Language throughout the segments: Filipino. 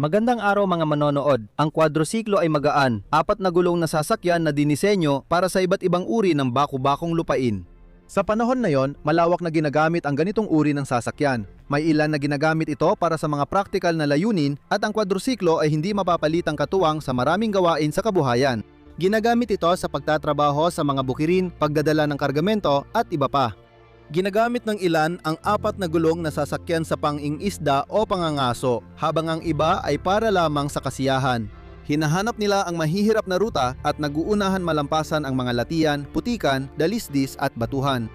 Magandang araw mga manonood. Ang kwadrosiklo ay magaan, 4 na gulong na sasakyan na dinisenyo para sa iba't ibang uri ng baku-bakong lupain. Sa panahon na yon, malawak na ginagamit ang ganitong uri ng sasakyan. May ilan na ginagamit ito para sa mga praktikal na layunin at ang kwadrosiklo ay hindi mapapalitang katuwang sa maraming gawain sa kabuhayan. Ginagamit ito sa pagtatrabaho sa mga bukirin, pagdadala ng kargamento at iba pa. Ginagamit ng ilan ang 4 na gulong na sasakyan sa pang-ingisda o pangangaso, habang ang iba ay para lamang sa kasiyahan. Hinahanap nila ang mahihirap na ruta at naguunahan malampasan ang mga latian, putikan, dalisdis at batuhan.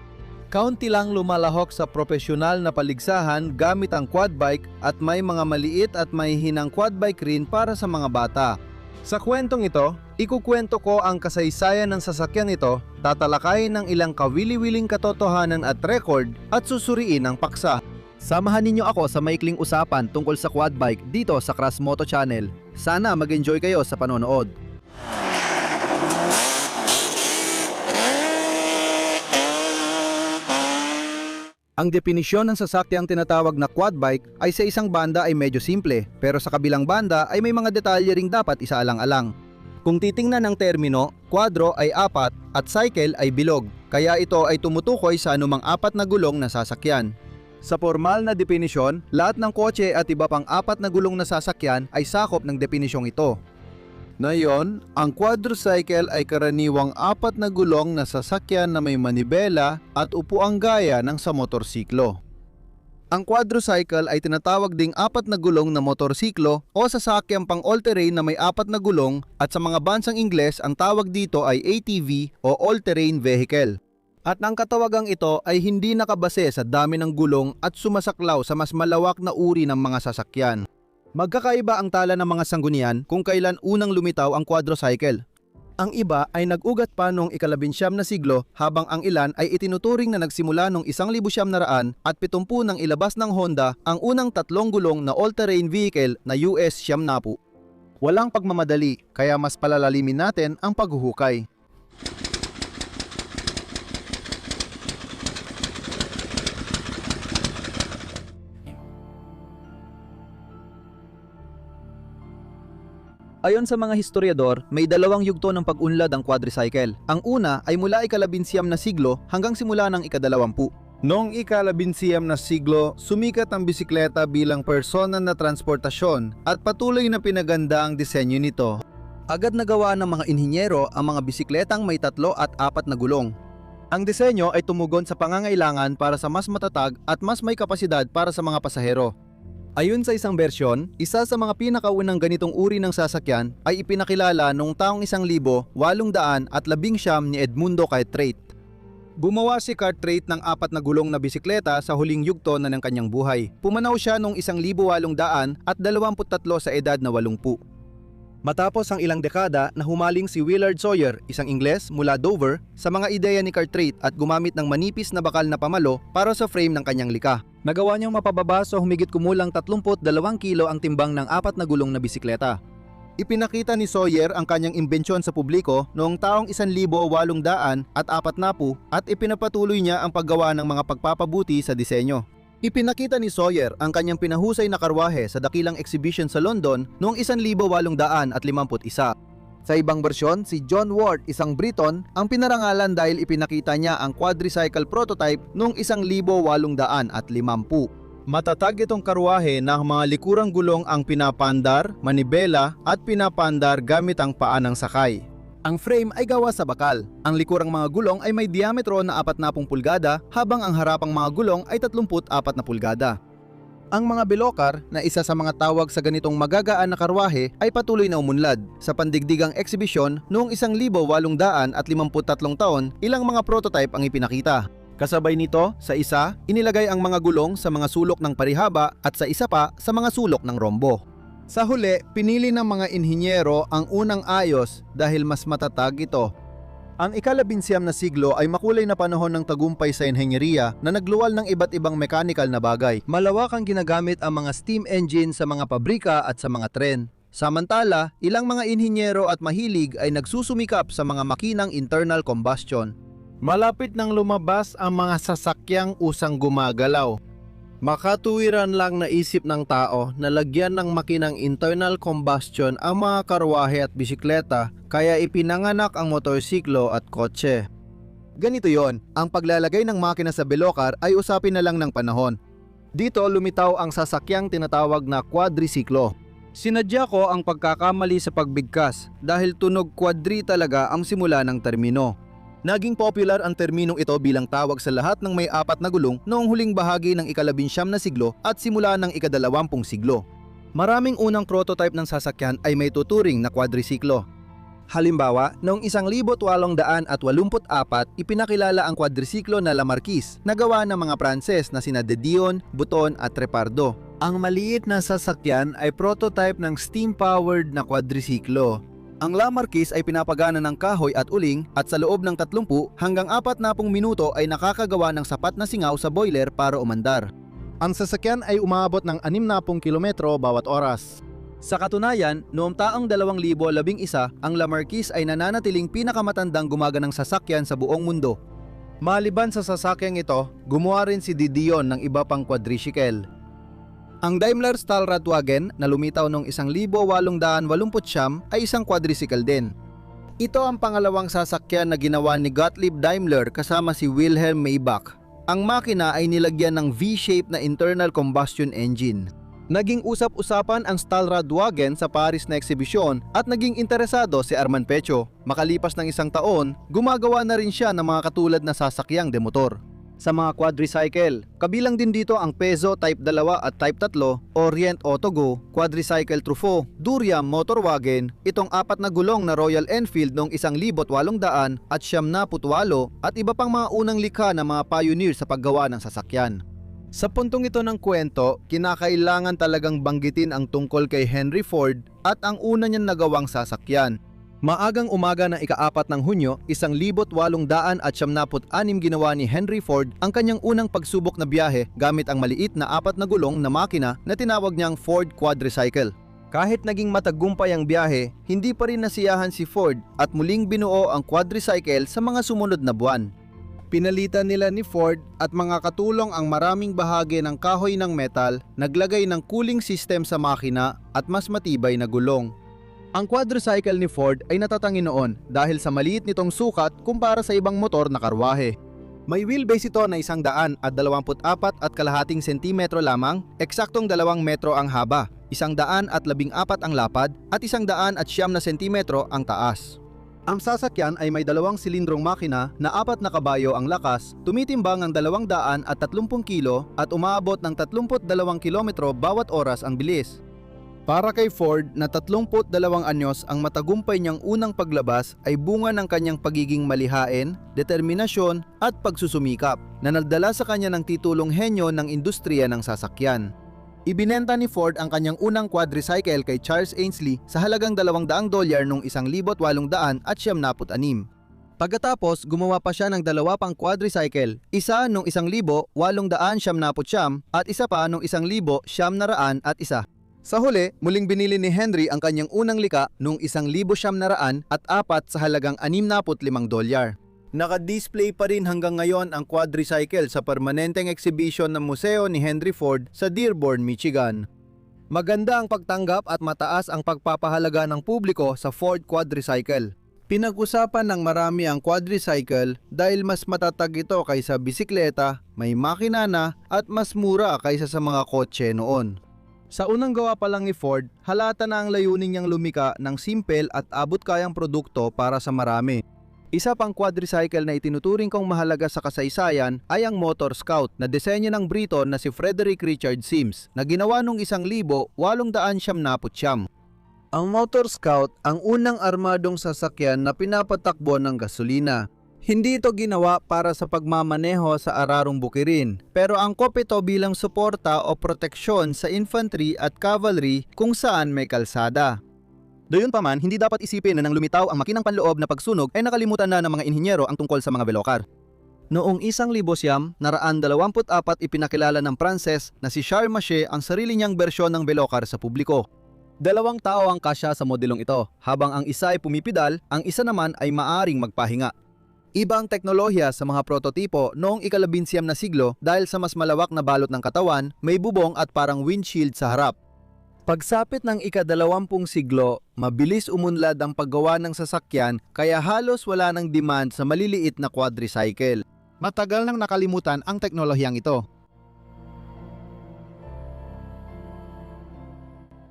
Kaunti lang lumalahok sa propesyonal na paligsahan gamit ang quad bike at may mga maliit at mahihinang quad bike rin para sa mga bata. Sa kwentong ito, ikukwento ko ang kasaysayan ng sasakyan ito, tatalakayin ng ilang kawili-wiling katotohanan at record at susuriin ang paksa. Samahan ninyo ako sa maikling usapan tungkol sa quad bike dito sa Crash Moto Channel. Sana mag-enjoy kayo sa panonood. Ang definisyon ng sasakyang tinatawag na quad bike ay sa isang banda ay medyo simple, pero sa kabilang banda ay may mga detalye ring dapat isaalang-alang. Kung titingnan ng termino, kwadro ay 4 at cycle ay bilog, kaya ito ay tumutukoy sa anumang 4 na gulong na sasakyan. Sa formal na definisyon, lahat ng kotse at iba pang 4 na gulong na sasakyan ay sakop ng definisyong ito. Ngayon, ang quadricycle ay karaniwang 4 na gulong na sasakyan na may manibela at upuang gaya ng sa motorsiklo. Ang quadricycle ay tinatawag ding 4 na gulong na motorsiklo o sasakyang pang all-terrain na may 4 na gulong, at sa mga bansang Ingles ang tawag dito ay ATV o all-terrain vehicle. At ang katawagang ito ay hindi nakabase sa dami ng gulong at sumasaklaw sa mas malawak na uri ng mga sasakyan. Magkakaiba ang tala ng mga sanggunian kung kailan unang lumitaw ang quadricycle. Ang iba ay nag-ugat pa noong ika-19 na siglo, habang ang ilan ay itinuturing na nagsimula noong 1970 at 70 nang ilabas ng Honda ang unang 3 gulong na all-terrain vehicle na US 70. Walang pagmamadali, kaya mas palalalimin natin ang paghuhukay. Ayon sa mga historiador, may 2 yugto ng pag-unlad ang quadricycle. Ang una ay mula ika-19 na siglo hanggang simula ng ika-20. Noong ika-19 na siglo, sumikat ang bisikleta bilang personal na transportasyon at patuloy na pinaganda ang disenyo nito. Agad nagawa ng mga inhinyero ang mga bisikletang may 3 at 4 na gulong. Ang disenyo ay tumugon sa pangangailangan para sa mas matatag at mas may kapasidad para sa mga pasahero. Ayon sa isang bersyon, isa sa mga pinakaunang ganitong uri ng sasakyan ay ipinakilala noong taong 1819 ni Edmundo Cartwright. Gumawa si Cartwright ng 4 na gulong na bisikleta sa huling yugto na ng kanyang buhay. Pumanaw siya noong 1823 sa edad na 80. Matapos ang ilang dekada, nahumaling si Willard Sawyer, isang Ingles mula Dover, sa mga ideya ni Cartwright at gumamit ng manipis na bakal na pamalo para sa frame ng kanyang likha. Nagawa niyang mapababa so humigit kumulang 32 kilo ang timbang ng 4 na gulong na bisikleta. Ipinakita ni Sawyer ang kanyang imbensyon sa publiko noong taong 1840 at ipinapatuloy niya ang paggawa ng mga pagpapabuti sa disenyo. Ipinakita ni Sawyer ang kanyang pinahusay na karwahe sa dakilang exhibition sa London noong 1851. Sa ibang bersyon, si John Ward, isang Briton, ang pinarangalan dahil ipinakita niya ang quadricycle prototype noong 1850. Matatag itong karwahe na mga likurang gulong ang pinapandar, manibela at pinapandar gamit ang paa ng sakay. Ang frame ay gawa sa bakal. Ang likurang mga gulong ay may diametro na 40 pulgada habang ang harapang mga gulong ay 34 na pulgada. Ang mga belokar, na isa sa mga tawag sa ganitong magagaan na karwahe, ay patuloy na umunlad. Sa pandigdigang eksibisyon noong 1853 taon, ilang mga prototype ang ipinakita. Kasabay nito, sa isa, inilagay ang mga gulong sa mga sulok ng parihaba at sa isa pa sa mga sulok ng rombo. Sa huli, pinili ng mga inhinyero ang unang ayos dahil mas matatag ito. Ang ika-19 na siglo ay makulay na panahon ng tagumpay sa inhenyeriya na nagluwal ng iba't ibang mechanical na bagay. Malawak ang ginagamit ang mga steam engine sa mga pabrika at sa mga tren. Samantala, ilang mga inhinyero at mahilig ay nagsusumikap sa mga makinang internal combustion. Malapit nang lumabas ang mga sasakyang usang gumagalaw. Makatuwiran lang naisip ng tao na lagyan ng makinang internal combustion ang mga karwahe at bisikleta, kaya ipinanganak ang motorsiklo at kotse. Ganito yon, ang paglalagay ng makina sa belokar ay usapin na lang ng panahon. Dito lumitaw ang sasakyang tinatawag na quadrisiklo. Sinadya ko ang pagkakamali sa pagbigkas dahil tunog quadri talaga ang simula ng termino. Naging popular ang terminong ito bilang tawag sa lahat ng may apat na gulong noong huling bahagi ng ika-19 na siglo at simula ng ika-20 siglo. Maraming unang prototype ng sasakyan ay may tuturing na quadrisiklo. Halimbawa, noong 1884, ipinakilala ang quadrisiklo na La Marquise na gawa ng mga Pranses na sina De Dion, Buton at Repardo. Ang maliit na sasakyan ay prototype ng steam-powered na quadrisiklo. Ang La Marquise ay pinapagana ng kahoy at uling at sa loob ng 30 hanggang 40 minuto ay nakakagawa ng sapat na singaw sa boiler para umandar. Ang sasakyan ay umabot ng 60 kilometro bawat oras. Sa katunayan, noong taong 2011, ang La Marquise ay nananatiling pinakamatandang gumaganang sasakyan sa buong mundo. Maliban sa sasakyang ito, gumawa rin si De Dion ng iba pang quadricycle. Ang Daimler Stahlradwagen na lumitaw noong 1889 ay isang quadricycle din. Ito ang pangalawang sasakyan na ginawa ni Gottlieb Daimler kasama si Wilhelm Maybach. Ang makina ay nilagyan ng V-shape na internal combustion engine. Naging usap-usapan ang Stahlradwagen sa Paris na eksibisyon at naging interesado si Armand Pecho. Makalipas ng isang taon, gumagawa na rin siya ng mga katulad na sasakyang demotor. Sa mga quadricycle, kabilang din dito ang Peugeot Type 2 at Type 3, Orient Autogo, Quadricycle Truffaut, Duriam Motorwagen, itong 4 na gulong na Royal Enfield noong 1800 at 78 at iba pang mga unang likha ng mga pioneer sa paggawa ng sasakyan. Sa puntong ito ng kwento, kinakailangan talagang banggitin ang tungkol kay Henry Ford at ang una niyang nagawang sasakyan. Maagang umaga ng ika-4 ng Hunyo, 1876 ginawa ni Henry Ford ang kanyang unang pagsubok na biyahe gamit ang maliit na 4 na gulong na makina na tinawag niyang Ford Quadricycle. Kahit naging matagumpay ang biyahe, hindi pa rin nasiyahan si Ford at muling binuo ang quadricycle sa mga sumunod na buwan. Pinalitan nila ni Ford at mga katulong ang maraming bahagi ng kahoy ng metal, naglagay ng cooling system sa makina at mas matibay na gulong. Ang quadricycle ni Ford ay natatangi noon dahil sa maliit nitong sukat kumpara sa ibang motor na karwahe. May wheelbase ito na 124 at kalahating sentimetro lamang, eksaktong 2 metro ang haba, 114 ang lapad at 109 na sentimetro ang taas. Ang sasakyan ay may 2 silindrong makina na 4 na kabayo ang lakas, tumitimbang ang 230 kilo at umaabot ng 32 kilometro bawat oras ang bilis. Para kay Ford na 32 anyos ang matagumpay niyang unang paglabas ay bunga ng kanyang pagiging malihain, determinasyon at pagsusumikap na nagdala sa kanya ng titulong henyo ng industriya ng sasakyan. Ibinenta ni Ford ang kanyang unang quadricycle kay Charles Ainsley sa halagang $200 noong 1876. Pagkatapos, gumawa pa siya ng 2 pang quadricycle, isa noong 1879 at isa pa noong 1901. Sa huli, muling binili ni Henry ang kanyang unang lika noong 1904 sa halagang $65. Naka-display pa rin hanggang ngayon ang quadricycle sa permanenteng exhibition ng museo ni Henry Ford sa Dearborn, Michigan. Maganda ang pagtanggap at mataas ang pagpapahalaga ng publiko sa Ford Quadricycle. Pinag-usapan ng marami ang quadricycle dahil mas matatag ito kaysa bisikleta, may makina na at mas mura kaysa sa mga kotse noon. Sa unang gawa pa lang ni Ford, halata na ang layunin niyang lumika ng simple at abot-kayang produkto para sa marami. Isa pang quadricycle na itinuturing kong mahalaga sa kasaysayan ay ang Motor Scout na disenyo ng Briton na si Frederick Richard Sims na ginawa noong 1879. Ang Motor Scout ang unang armadong sasakyan na pinapatakbo ng gasolina. Hindi ito ginawa para sa pagmamaneho sa ararong bukirin, pero angkop ito bilang suporta o proteksyon sa infantry at cavalry kung saan may kalsada. Gayunpaman, hindi dapat isipin na nang lumitaw ang makinang panloob na pagsunog ay nakalimutan na ng mga inhinyero ang tungkol sa mga velokar. Noong 1924, ipinakilala ng Pranses na si Charles Maché ang sarili niyang bersyon ng velokar sa publiko. 2 tao ang kasya sa modelong ito, habang ang isa ay pumipidal, ang isa naman ay maaring magpahinga. Iba ang teknolohiya sa mga prototipo noong ika-19 na siglo dahil sa mas malawak na balot ng katawan, may bubong at parang windshield sa harap. Pagsapit ng ika-20 siglo, mabilis umunlad ang paggawa ng sasakyan kaya halos wala ng demand sa maliliit na quadricycle. Matagal nang nakalimutan ang teknolohiyang ito.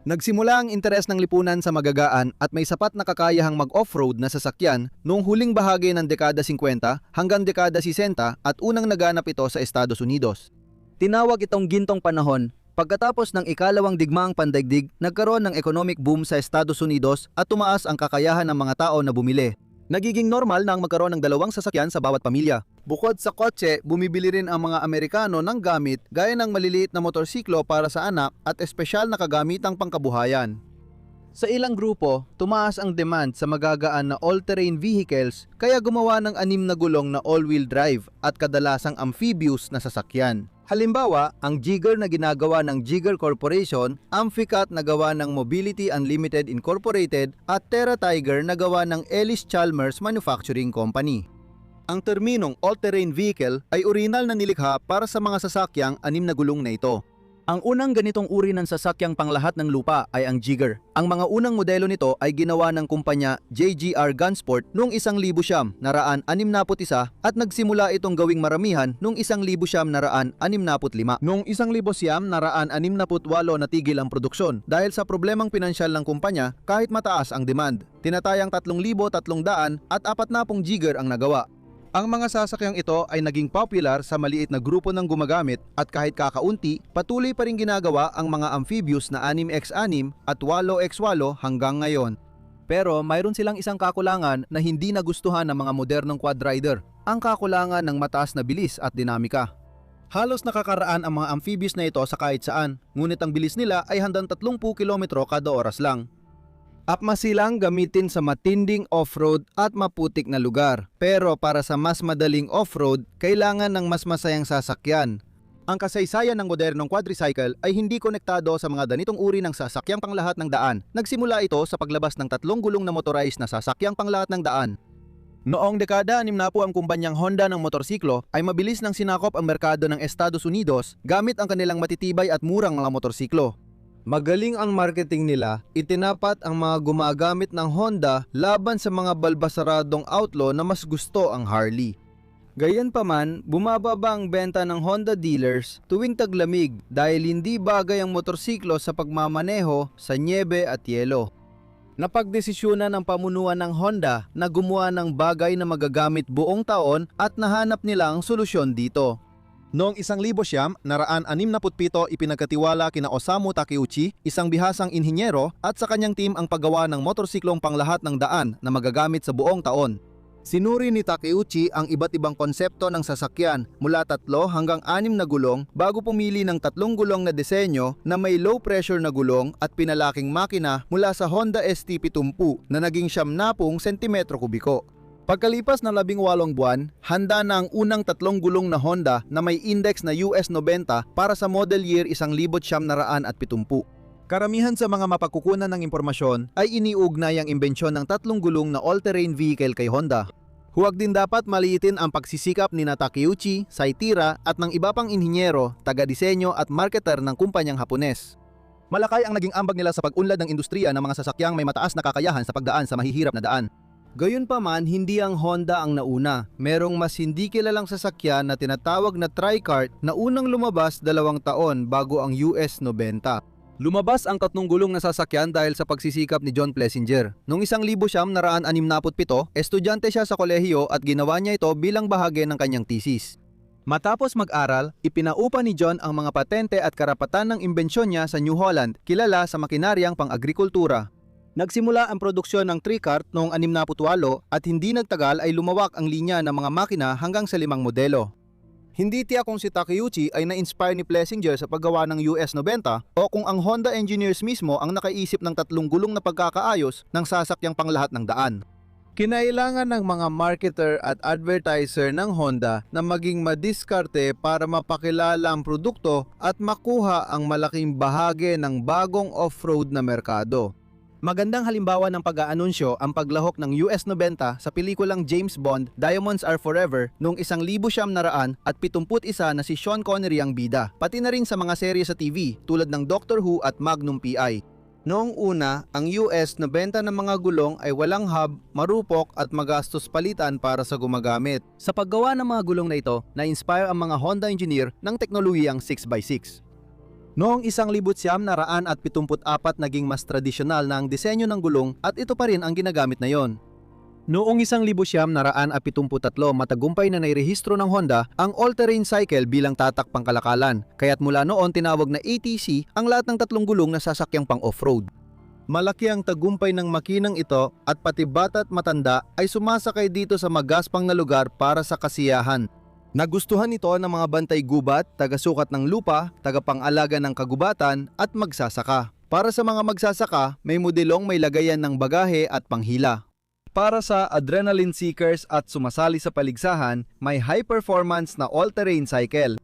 Nagsimula ang interes ng lipunan sa magagaan at may sapat na kakayahang mag-off-road na sasakyan noong huling bahagi ng dekada 50 hanggang dekada 60 at unang naganap ito sa Estados Unidos. Tinawag itong gintong panahon. Pagkatapos ng ikalawang digmaang pandaigdig, nagkaroon ng economic boom sa Estados Unidos at tumaas ang kakayahan ng mga tao na bumili. Nagiging normal na ang magkaroon ng dalawang sasakyan sa bawat pamilya. Bukod sa kotse, bumibili rin ang mga Amerikano ng gamit gaya ng maliliit na motorsiklo para sa anak at espesyal na kagamitang pangkabuhayan. Sa ilang grupo, tumaas ang demand sa magagaan na all-terrain vehicles kaya gumawa ng 6 na gulong na all-wheel drive at kadalasang amphibious na sasakyan. Halimbawa, ang Jigger na ginagawa ng Jigger Corporation, Amphicat na gawa ng Mobility Unlimited Incorporated at Terra Tiger na gawa ng Ellis Chalmers Manufacturing Company. Ang terminong all-terrain vehicle ay orihinal na nilikha para sa mga sasakyang 6 na gulong na ito. Ang unang ganitong uri ng sasakyang panglahat ng lupa ay ang Jigger. Ang mga unang modelo nito ay ginawa ng kumpanya JGR Gunsport noong 1961 at nagsimula itong gawing maramihan noong 1965. Noong 1968 natigil ang produksyon dahil sa problemang pinansyal ng kumpanya kahit mataas ang demand. Tinatayang 3,300 at 40 Jigger ang nagawa. Ang mga sasakyang ito ay naging popular sa maliit na grupo ng gumagamit at kahit kakaunti, patuloy pa rin ginagawa ang mga amphibious na 6x6 at 8x8 hanggang ngayon. Pero mayroon silang isang kakulangan na hindi nagustuhan ng mga modernong quadrider, ang kakulangan ng mataas na bilis at dinamika. Halos nakakaraan ang mga amphibious na ito sa kahit saan, ngunit ang bilis nila ay hanggang 30 km kada oras lang. Apma silang gamitin sa matinding off-road at maputik na lugar. Pero para sa mas madaling off-road, kailangan ng mas masayang sasakyan. Ang kasaysayan ng modernong quadricycle ay hindi konektado sa mga ganitong uri ng sasakyang panglahat ng daan. Nagsimula ito sa paglabas ng 3 gulong na motorized na sasakyang panglahat ng daan. Noong dekada 60 ang kumpanyang Honda ng motorsiklo ay mabilis nang sinakop ang merkado ng Estados Unidos gamit ang kanilang matitibay at murang mga motorsiklo. Magaling ang marketing nila, itinapat ang mga gumagamit ng Honda laban sa mga balbasaradong outlaw na mas gusto ang Harley. Gayunpaman, bumababa ang benta ng Honda dealers tuwing taglamig dahil hindi bagay ang motorsiklo sa pagmamaneho sa nyebe at yelo. Napagdesisyonan ng pamunuan ng Honda na gumawa ng bagay na magagamit buong taon at nahanap nila ang solusyon dito. Noong 1967, ipinagkatiwala kina Osamu Takeuchi, isang bihasang inhinyero at sa kanyang team ang paggawa ng motorsiklong panglahat ng daan na magagamit sa buong taon. Sinuri ni Takeuchi ang iba't ibang konsepto ng sasakyan mula 3 hanggang 6 na gulong bago pumili ng 3 gulong na disenyo na may low pressure na gulong at pinalaking makina mula sa Honda ST70 na naging 70 cm3. Pagkalipas ng 18 buwan, handa na ang unang 3 gulong na Honda na may index na US 90 para sa model year 1970. Karamihan sa mga mapagkukunan ng impormasyon ay iniugnay ang imbensyon ng 3 gulong na all-terrain vehicle kay Honda. Huwag din dapat maliitin ang pagsisikap ni Takeuchi, Saitira at ng iba pang inhinyero, taga-disenyo at marketer ng kumpanyang Hapones. Malakay ang naging ambag nila sa pag-unlad ng industriya ng mga sasakyang may mataas na kakayahan sa pagdaan sa mahihirap na daan. Gayunpaman, hindi ang Honda ang nauna. Merong mas hindi kilalang sasakyan na tinatawag na Tricart na unang lumabas 2 taon bago ang US 90. Lumabas ang 3 gulong na sasakyan dahil sa pagsisikap ni John Plessinger. Noong 1967, estudyante siya sa kolehiyo at ginawa niya ito bilang bahagi ng kanyang thesis. Matapos mag-aral, ipinaupa ni John ang mga patente at karapatan ng imbensyon niya sa New Holland, kilala sa makinaryang pang-agrikultura. Nagsimula ang produksyon ng Tricart noong 68 at hindi nagtagal ay lumawak ang linya ng mga makina hanggang sa 5 modelo. Hindi tiyak kung si Takeuchi ay na-inspire ni Plessinger sa paggawa ng US 90 o kung ang Honda engineers mismo ang nakaisip ng 3 gulong na pagkakaayos ng sasakyang panglahat ng daan. Kinailangan ng mga marketer at advertiser ng Honda na maging madiskarte para mapakilala ang produkto at makuha ang malaking bahagi ng bagong off-road na merkado. Magandang halimbawa ng pag-aanunsyo ang paglahok ng US-90 sa pelikulang James Bond, Diamonds Are Forever noong 1971 na si Sean Connery ang bida, pati na rin sa mga serye sa TV tulad ng Doctor Who at Magnum PI. Noong una, ang US na benta ng mga gulong ay walang hub, marupok at magastos palitan para sa gumagamit. Sa paggawa ng mga gulong na ito, na-inspire ang mga Honda engineer ng teknolohiyang 6x6. Noong 1974 naging mas tradisyonal na ang disenyo ng gulong at ito pa rin ang ginagamit na yon. Noong 1973 matagumpay na nairehistro ng Honda ang all-terrain cycle bilang tatak pangkalakalan, kaya't mula noon tinawag na ATC ang lahat ng tatlong gulong na sasakyang pang off-road. Malaki ang tagumpay ng makinang ito at pati bata at matanda ay sumasakay dito sa magaspang na lugar para sa kasiyahan. Nagustuhan ito ng mga bantay gubat, taga-sukat ng lupa, tagapang-alaga ng kagubatan at magsasaka. Para sa mga magsasaka, may modelong may lagayan ng bagahe at panghila. Para sa adrenaline seekers at sumasali sa paligsahan, may high-performance na all-terrain cycle.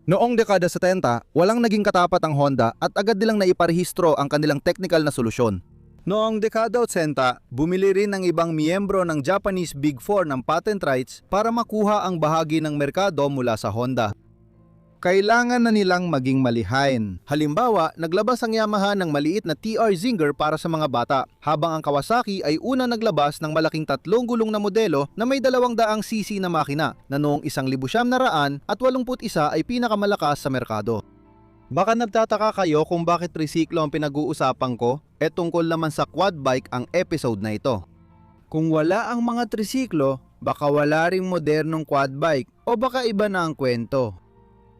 Noong dekada 70, walang naging katapat ang Honda at agad nilang naiparehistro ang kanilang technical na solusyon. Noong dekada 80, bumili rin ng ibang miyembro ng Japanese Big Four ng patent rights para makuha ang bahagi ng merkado mula sa Honda. Kailangan na nilang maging malihain. Halimbawa, naglabas ang Yamaha ng maliit na TR Zinger para sa mga bata, habang ang Kawasaki ay una naglabas ng malaking tatlong gulong na modelo na may 200cc na makina na noong 1981 ay pinakamalakas sa merkado. Baka nagtataka kayo kung bakit trisiklo ang pinag-uusapan ko, tungkol naman sa quad bike ang episode na ito. Kung wala ang mga trisiklo, baka wala ring modernong quad bike o baka iba na ang kwento.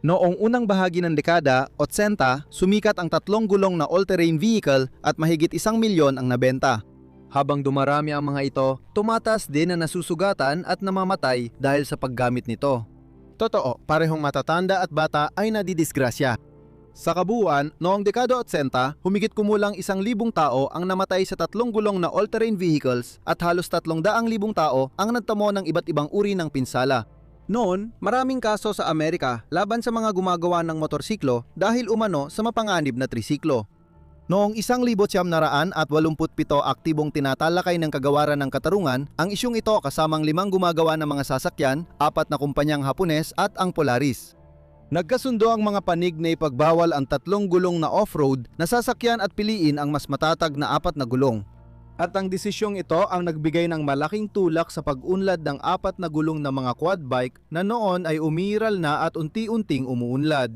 Noong unang bahagi ng dekada, 80, sumikat ang tatlong gulong na all-terrain vehicle at mahigit 1 milyon ang nabenta. Habang dumarami ang mga ito, tumataas din na nasusugatan at namamatay dahil sa paggamit nito. Totoo, parehong matatanda at bata ay nadidisgrasya. Sa kabuuan, noong dekada 80, humigit kumulang 1,000 tao ang namatay sa tatlong gulong na all-terrain vehicles at halos 300,000 tao ang nagtamo ng iba't ibang uri ng pinsala. Noon, maraming kaso sa Amerika laban sa mga gumagawa ng motorsiklo dahil umano sa mapanganib na trisiklo. Noong 1987 aktibong tinatalakay ng kagawaran ng katarungan ang isyung ito kasamang 5 gumagawa ng mga sasakyan, 4 na kumpanyang Hapones at ang Polaris. Nagkasundo ang mga panig na ipagbawal ang tatlong gulong na off-road na sasakyan at piliin ang mas matatag na 4 na gulong. At ang desisyong ito ang nagbigay ng malaking tulak sa pag-unlad ng 4 na gulong na mga quad bike na noon ay umiiral na at unti-unting umuunlad.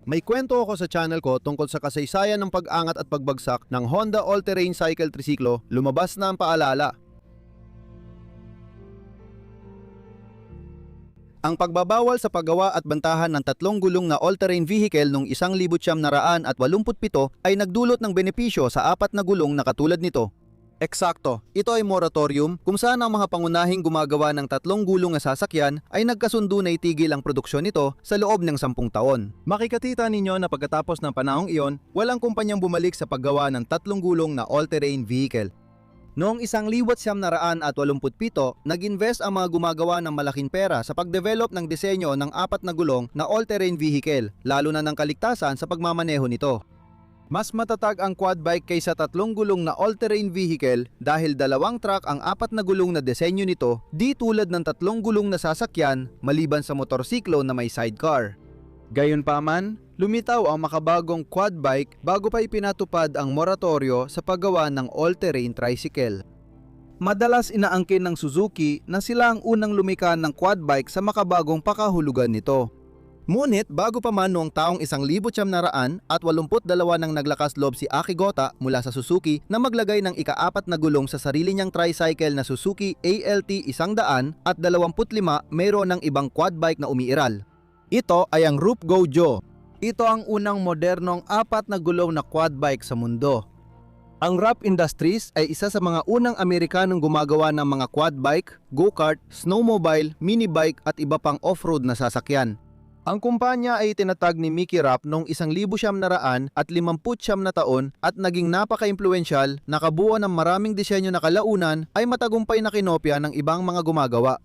May kwento ako sa channel ko tungkol sa kasaysayan ng pag-angat at pagbagsak ng Honda All-Terrain Cycle Trisiklo, lumabas na ang paalala. Ang pagbabawal sa paggawa at bantahan ng tatlong gulong na all-terrain vehicle noong 1987 ay nagdulot ng benepisyo sa 4 na gulong na katulad nito. Eksakto, ito ay moratorium kung saan ang mga pangunahing gumagawa ng tatlong gulong na sasakyan ay nagkasundo na itigil ang produksyon nito sa loob ng 10 taon. Makikatita ninyo na pagkatapos ng panahong iyon, walang kumpanyang bumalik sa paggawa ng tatlong gulong na all-terrain vehicle. Noong 1987, nag-invest ang mga gumagawa ng malaking pera sa pagdevelop ng disenyo ng 4 na gulong na all-terrain vehicle, lalo na ng kaligtasan sa pagmamaneho nito. Mas matatag ang quad bike kaysa 3 gulong na all-terrain vehicle dahil 2 truck ang 4 na gulong na disenyo nito, di tulad ng 3 gulong na sasakyan maliban sa motorsiklo na may sidecar. Gayunpaman, lumitaw ang makabagong quad bike bago pa ipinatupad ang moratoryo sa paggawa ng all-terrain tricycle. Madalas inaangkin ng Suzuki na sila ang unang lumikha ng quad bike sa makabagong pakahulugan nito. Ngunit bago pa man noong taong 1982 nang naglakas loob si Akigota mula sa Suzuki na maglagay ng ika-4 na gulong sa sarili niyang tricycle na Suzuki ALT 100 at 25 mayroon ng ibang quad bike na umiiral. Ito ay ang Roof Gojo. Ito ang unang modernong 4 na gulong na quad bike sa mundo. Ang Rupp Industries ay isa sa mga unang Amerikanong gumagawa ng mga quad bike, go-kart, snowmobile, mini bike at iba pang off-road na sasakyan. Ang kumpanya ay tinatag ni Mickey Rupp noong 1959 na taon at naging napaka-impluensyal, nakabuo ng maraming disenyo na kalaunan ay matagumpay na kinopya ng ibang mga gumagawa.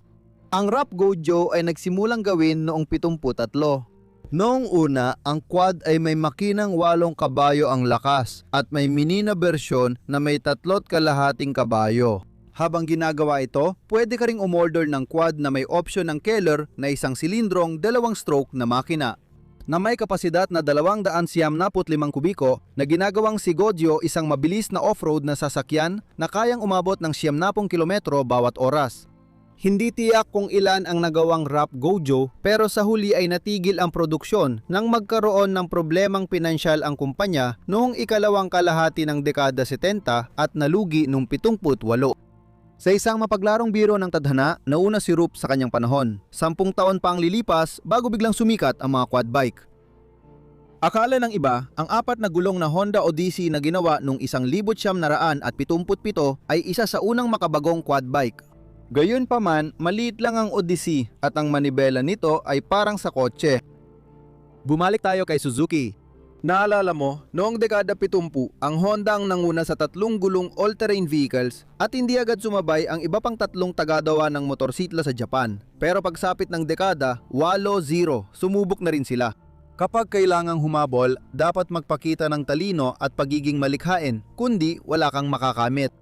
Ang Rupp Gojo ay nagsimulang gawin noong 73. Noong una, ang quad ay may makinang 8 kabayo ang lakas at may mini na bersyon na may 3.5 kabayo. Habang ginagawa ito, pwede ka ring umorder ng quad na may option ng Keller na isang silindrong 2-stroke na makina na may kapasidad na 295 kubiko na ginagawang si Godio isang mabilis na off-road na sasakyan na kayang umabot ng 70 kilometro bawat oras. Hindi tiyak kung ilan ang nagawang wrap Gojo pero sa huli ay natigil ang produksyon nang magkaroon ng problemang pinansyal ang kumpanya noong ikalawang kalahati ng dekada 70 at nalugi noong 78. Sa isang mapaglarong biro ng tadhana, nauna si Rup sa kanyang panahon. 10 taon pa ang lilipas bago biglang sumikat ang mga quad bike. Akala ng iba, ang 4 na gulong na Honda Odyssey na ginawa noong 1977 ay isa sa unang makabagong quad bike. Gayunpaman, maliit lang ang Odyssey at ang manibela nito ay parang sa kotse. Bumalik tayo kay Suzuki. Naalala mo, noong dekada 70, ang Honda ang nanguna sa 3 gulong all-terrain vehicles at hindi agad sumabay ang iba pang 3 tagadawa ng motorsikla sa Japan. Pero pagsapit ng dekada, 8-0, sumubok na rin sila. Kapag kailangang humabol, dapat magpakita ng talino at pagiging malikhain, kundi wala kang makakamit.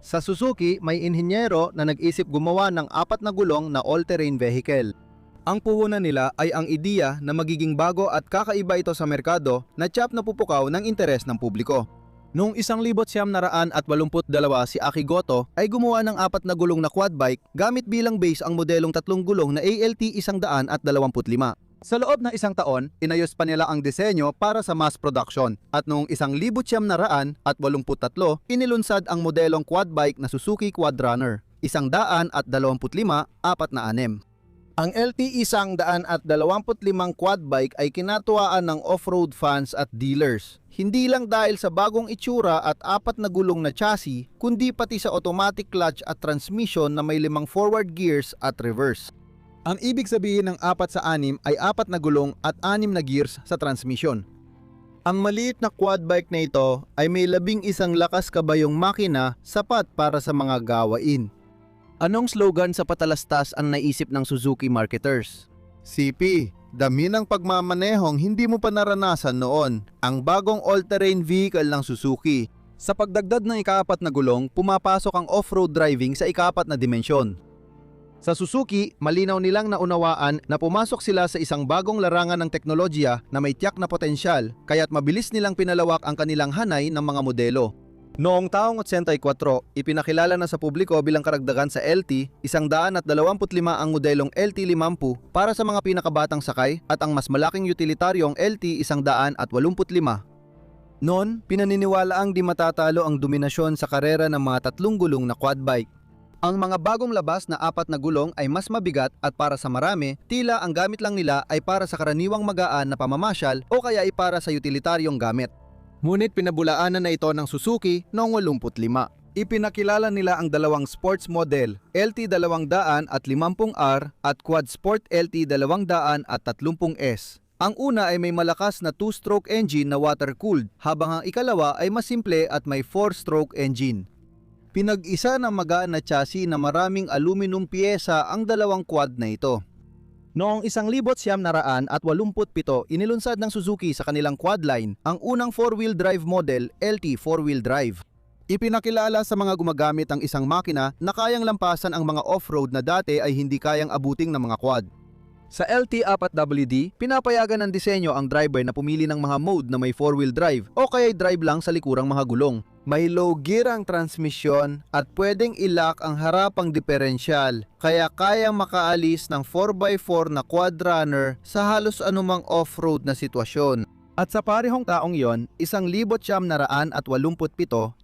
Sa Suzuki, may inhinyero na nag-isip gumawa ng 4 na gulong na all-terrain vehicle. Ang puhunan nila ay ang ideya na magiging bago at kakaiba ito sa merkado na tiyap na pupukaw ng interes ng publiko. Noong 1982 si Aki Goto ay gumawa ng 4 na gulong na quad bike gamit bilang base ang modelong 3 gulong na ALT 125. Sa loob ng isang taon, inayos pa nila ang disenyo para sa mass production at noong 1983, inilunsad ang modelong quad bike na Suzuki Quadrunner, 125 4/6. Ang LT 125 quad bike ay kinatuwaan ng off-road fans at dealers. Hindi lang dahil sa bagong itsura at 4 na gulong na chassis, kundi pati sa automatic clutch at transmission na may 5 forward gears at reverse. Ang ibig sabihin ng 4 sa 6 ay 4 na gulong at 6 na gears sa transmission. Ang maliit na quad bike na ito ay may 11 lakas kabayong makina sapat para sa mga gawain. Anong slogan sa patalastas ang naisip ng Suzuki marketers? CP, dami ng pagmamanehong hindi mo pa naranasan noon. Ang bagong all-terrain vehicle ng Suzuki. Sa pagdagdag ng ika-4 na gulong, pumapasok ang off-road driving sa ika-4 na dimensyon. Sa Suzuki, malinaw nilang naunawaan na pumasok sila sa isang bagong larangan ng teknolohiya na may tiyak na potensyal, kaya't mabilis nilang pinalawak ang kanilang hanay ng mga modelo. Noong taong 84, ipinakilala na sa publiko bilang karagdagan sa LT, 125 ang modelong LT50 para sa mga pinakabatang sakay at ang mas malaking utilitaryong LT 185. Noon, pinaniniwalaang di matatalo ang dominasyon sa karera ng mga 3 gulong na quad bike. Ang mga bagong labas na 4 na gulong ay mas mabigat at para sa marami, tila ang gamit lang nila ay para sa karaniwang magaan na pamamasyal o kaya ay para sa utilitaryong gamit. Ngunit pinabulaanan na ito ng Suzuki noong 85. Ipinakilala nila ang 2 sports model, LT 200 at 50R at Quad Sport LT 200 at 30S. Ang una ay may malakas na 2-stroke engine na water-cooled, habang ang ikalawa ay mas simple at may 4-stroke engine. Pinag-isa ng magaan na chassis na maraming aluminum piyesa ang 2 quad na ito. Noong 1987, inilunsad ng Suzuki sa kanilang quad line ang unang 4-wheel drive model, LT 4-wheel drive. Ipinakilala sa mga gumagamit ang isang makina na kayang lampasan ang mga off-road na dati ay hindi kayang abuting ng mga quad. Sa LT4WD, pinapayagan ng disenyo ang driver na pumili ng mga mode na may 4-wheel drive o kaya drive lang sa likurang mga gulong. May low gear ang transmisyon at pwedeng ilock ang harapang diferensyal, kaya kayang makaalis ng 4x4 na quadrunner sa halos anumang off-road na sitwasyon. At sa parehong taong yon, 1987,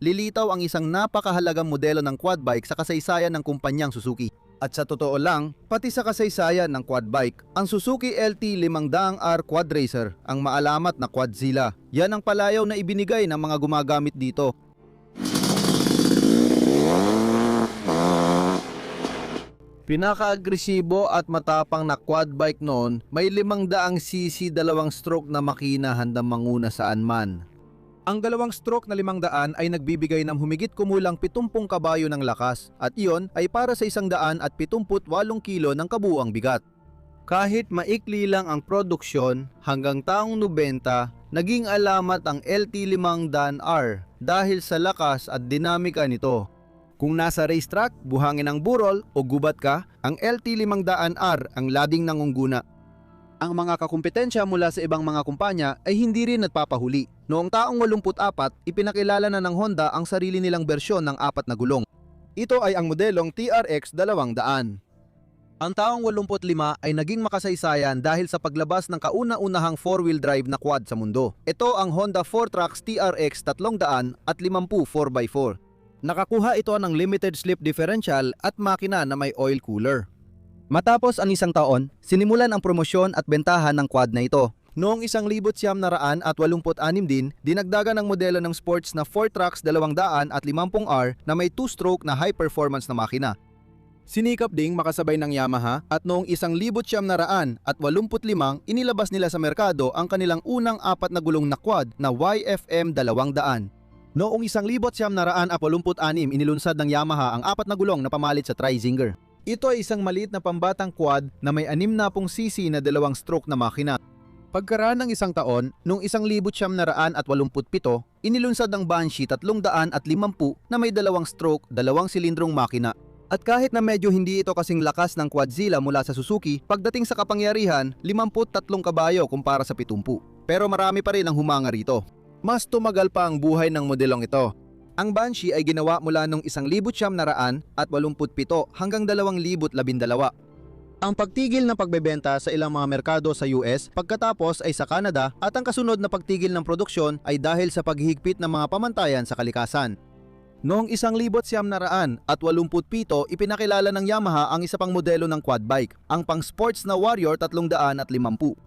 lilitaw ang isang napakahalagang modelo ng quad bike sa kasaysayan ng kumpanyang Suzuki. At sa totoo lang, pati sa kasaysayan ng quad bike, ang Suzuki LT 500R Quad Racer ang maalamat na Quadzilla. Yan ang palayaw na ibinigay ng mga gumagamit dito. Pinaka-agresibo at matapang na quad bike noon, may 500cc 2-stroke na makina handang manguna saan man. Ang 2-stroke na 500 ay nagbibigay ng humigit kumulang 70 kabayo ng lakas at iyon ay para sa 178 kilo ng kabuuang bigat. Kahit maikli lang ang produksyon, hanggang taong 90, naging alamat ang LT500R dahil sa lakas at dinamika nito. Kung nasa racetrack, buhangin ng burol o gubat ka, ang LT500R ang lading nangungguna. Ang mga kakumpetensya mula sa ibang mga kumpanya ay hindi rin nagpapahuli. Noong taong 84, ipinakilala na ng Honda ang sarili nilang bersyon ng 4 na gulong. Ito ay ang modelong TRX 200. Ang taong 85 ay naging makasaysayan dahil sa paglabas ng kauna-unahang 4-wheel drive na quad sa mundo. Ito ang Honda 4Trax TRX 300 at 50 4x4. Nakakuha ito ng limited slip differential at makina na may oil cooler. Matapos ang isang taon, sinimulan ang promosyon at bentahan ng quad na ito. Noong 1986 din, dinagdagan ang modelo ng sports na 4Trax 200 at 50R na may 2-stroke na high-performance na makina. Sinikap ding makasabay ng Yamaha at noong 1985 inilabas nila sa merkado ang kanilang unang 4 na gulong na quad na YFM 200. Noong 1986 inilunsad ng Yamaha ang 4 na gulong na pamalit sa Trizinger. Ito ay isang maliit na pambatang quad na may 60cc na 2-stroke na makina. Pagkaraan ng isang taon, noong 1987, inilunsad ang Banshee 350 na may 2-stroke, 2-silindrong makina. At kahit na medyo hindi ito kasing lakas ng Quadzilla mula sa Suzuki, pagdating sa kapangyarihan, 53 kabayo kumpara sa 70. Pero marami pa rin ang humanga rito. Mas tumagal pa ang buhay ng modelong ito. Ang Banshee ay ginawa mula noong 1987 hanggang 2012. Ang pagtigil ng pagbebenta sa ilang mga merkado sa US pagkatapos ay sa Canada at ang kasunod na pagtigil ng produksyon ay dahil sa paghihigpit ng mga pamantayan sa kalikasan. Noong 1987, ipinakilala ng Yamaha ang isa pang modelo ng quad bike, ang pang-sports na Warrior 350.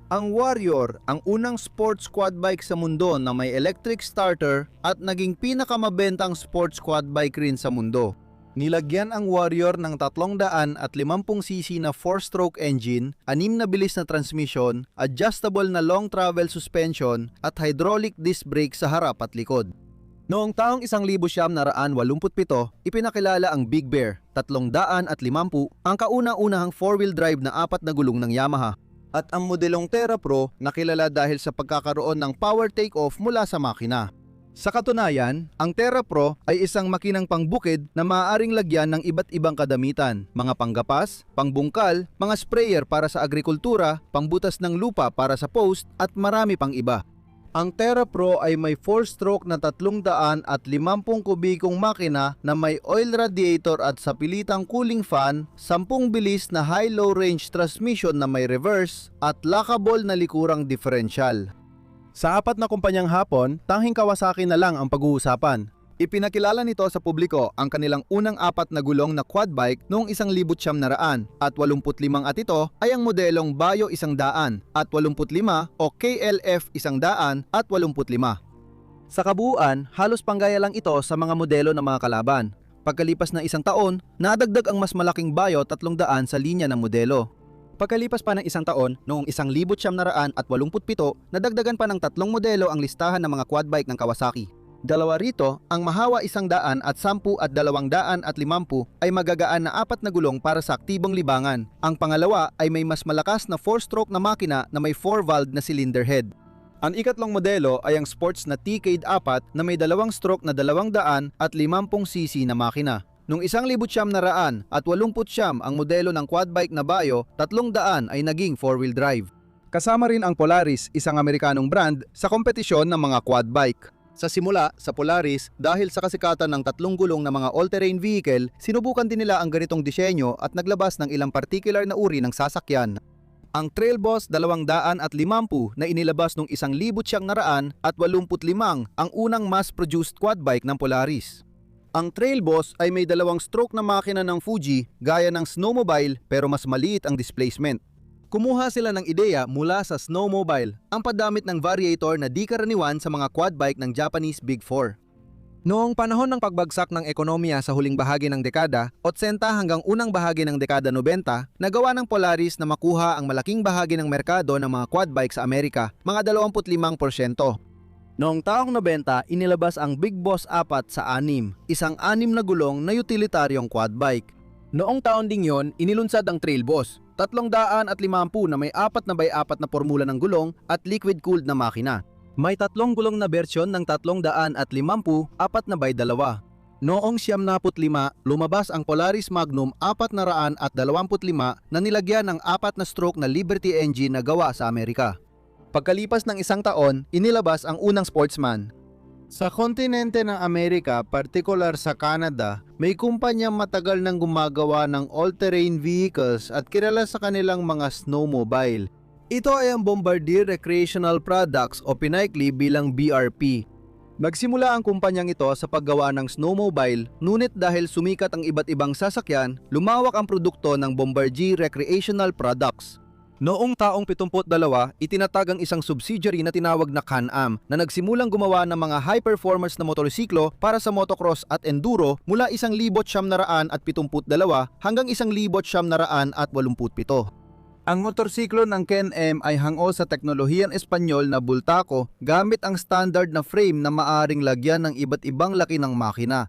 Ang Warrior, ang unang sports quad bike sa mundo na may electric starter at naging pinakamabentang sports quad bike rin sa mundo. Nilagyan ang Warrior ng 350cc na 4-stroke engine, 6 na bilis na transmission, adjustable na long travel suspension at hydraulic disc brake sa harap at likod. Noong taong 1987, ipinakilala ang Big Bear 350, ang kauna-unahang 4-wheel drive na 4 na gulong ng Yamaha. At ang modelong Terra Pro nakilala dahil sa pagkakaroon ng power take-off mula sa makina. Sa katunayan, ang Terra Pro ay isang makinang pangbukid na maaaring lagyan ng iba't ibang kadamitan, mga panggapas, pangbungkal, mga sprayer para sa agrikultura, pangbutas ng lupa para sa post at marami pang iba. Ang Terra Pro ay may 4-stroke na 350 kubikong makina na may oil radiator at sapilitang cooling fan, 10 bilis na high-low range transmission na may reverse at lockable na likurang differential. Sa 4 na kumpanyang Hapon, tanging Kawasaki na lang ang pag-uusapan. Ipinakilala nito sa publiko ang kanilang unang 4 na gulong na quad bike noong 1985 at ito ay ang modelong Bayo 100 at 85 o KLF 100 at 85. Sa kabuuan, halos panggaya lang ito sa mga modelo ng mga kalaban. Pagkalipas ng isang taon, nadagdag ang mas malaking Bayo 300 sa linya ng modelo. Pagkalipas pa ng isang taon, noong 1987, nadagdagan pa ng 3 modelo ang listahan ng mga quad bike ng Kawasaki. Dalawa rito, ang Mahawa 100 at 10 at 250 ay magagaan na 4 na gulong para sa aktibong libangan. Ang pangalawa ay may mas malakas na 4-stroke na makina na may 4-valve na cylinder head. Ang ikatlong modelo ay ang sports na T-Cade 4 na may 2-stroke na 200 at 50cc na makina. Noong 1989 ang modelo ng quad bike na Bayo 300 ay naging 4-wheel drive. Kasama rin ang Polaris, isang Amerikanong brand, sa kompetisyon ng mga quad bike. Sa simula, sa Polaris, dahil sa kasikatan ng 3 gulong na mga all-terrain vehicle, sinubukan din nila ang ganitong disenyo at naglabas ng ilang particular na uri ng sasakyan. Ang Trail Boss 250 na inilabas noong 1985 ang unang mass-produced quad bike ng Polaris. Ang Trail Boss ay may 2-stroke na makina ng Fuji gaya ng snowmobile pero mas maliit ang displacement. Kumuha sila ng ideya mula sa snowmobile, ang paggamit ng variator na di karaniwan sa mga quad bike ng Japanese Big Four. Noong panahon ng pagbagsak ng ekonomiya sa huling bahagi ng dekada, 80 hanggang unang bahagi ng dekada 90, nagawa ng Polaris na makuha ang malaking bahagi ng merkado ng mga quad bike sa Amerika, mga 25%. Noong taong 90, inilabas ang Big Boss 4 sa 6, isang 6 na gulong na utilitaryong quad bike. Noong taon ding yon, inilunsad ang Trail Boss, 350 na may 4x4 na formula ng gulong at liquid-cooled na makina. May 3 gulong na bersyon ng 350 4x2. Noong 1995, lumabas ang Polaris Magnum 425 na nilagyan ng 4 na stroke na Liberty engine na gawa sa Amerika. Pagkalipas ng 1 taon, inilabas ang unang Sportsman. Sa kontinente ng Amerika, partikular sa Canada, may kumpanyang matagal nang gumagawa ng all-terrain vehicles at kilala sa kanilang mga snowmobile. Ito ay ang Bombardier Recreational Products o pinaikli bilang BRP. Nagsimula ang kumpanyang ito sa paggawa ng snowmobile, ngunit dahil sumikat ang iba't ibang sasakyan, lumawak ang produkto ng Bombardier Recreational Products. Noong taong 72, itinatag ang isang subsidiary na tinawag na Can-Am na nagsimulang gumawa ng mga high-performance na motorsiklo para sa motocross at enduro mula 1,972 hanggang 1,987. Ang motorsiklo ng Can-Am ay hango sa teknolohiyang Espanyol na bultako gamit ang standard na frame na maaring lagyan ng iba't ibang laki ng makina.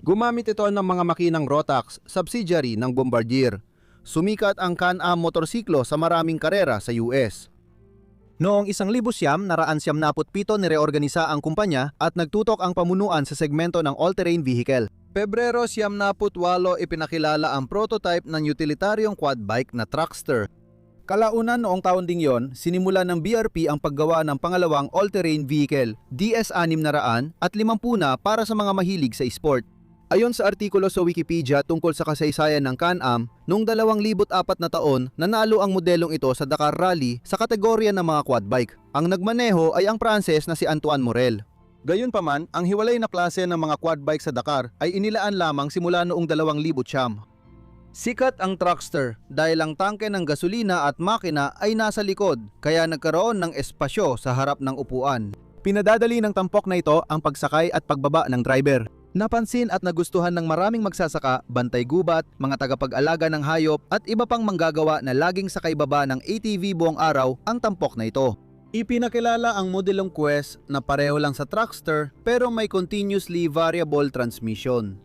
Gumamit ito ng mga makinang Rotax, subsidiary ng Bombardier. Sumikat ang Can-Am motorsiklo sa maraming karera sa US. Noong 1997, nireorganisa ang kumpanya at nagtutok ang pamunuan sa segmento ng all-terrain vehicle. Pebrero 1998, ipinakilala ang prototype ng utilitaryong quad bike na Truckster. Kalaunan noong taon ding yon, sinimula ng BRP ang paggawa ng pangalawang all-terrain vehicle, DS600 at 50 na para sa mga mahilig sa sport. Ayon sa artikulo sa Wikipedia tungkol sa kasaysayan ng Can-Am, noong 2004 na taon, nanalo ang modelong ito sa Dakar Rally sa kategorya ng mga quad bike. Ang nagmaneho ay ang Pranses na si Antoine Morel. Gayunpaman, ang hiwalay na klase ng mga quad bike sa Dakar ay inilaan lamang simula noong 2009. Sikat ang Truckster dahil ang tangke ng gasolina at makina ay nasa likod, kaya nagkaroon ng espasyo sa harap ng upuan. Pinadadali ng tampok na ito ang pagsakay at pagbaba ng driver. Napansin at nagustuhan ng maraming magsasaka, bantay gubat, mga tagapag-alaga ng hayop at iba pang manggagawa na laging sakay baba ng ATV buong araw ang tampok na ito. Ipinakilala ang modelong Quest na pareho lang sa Truckster pero may continuously variable transmission.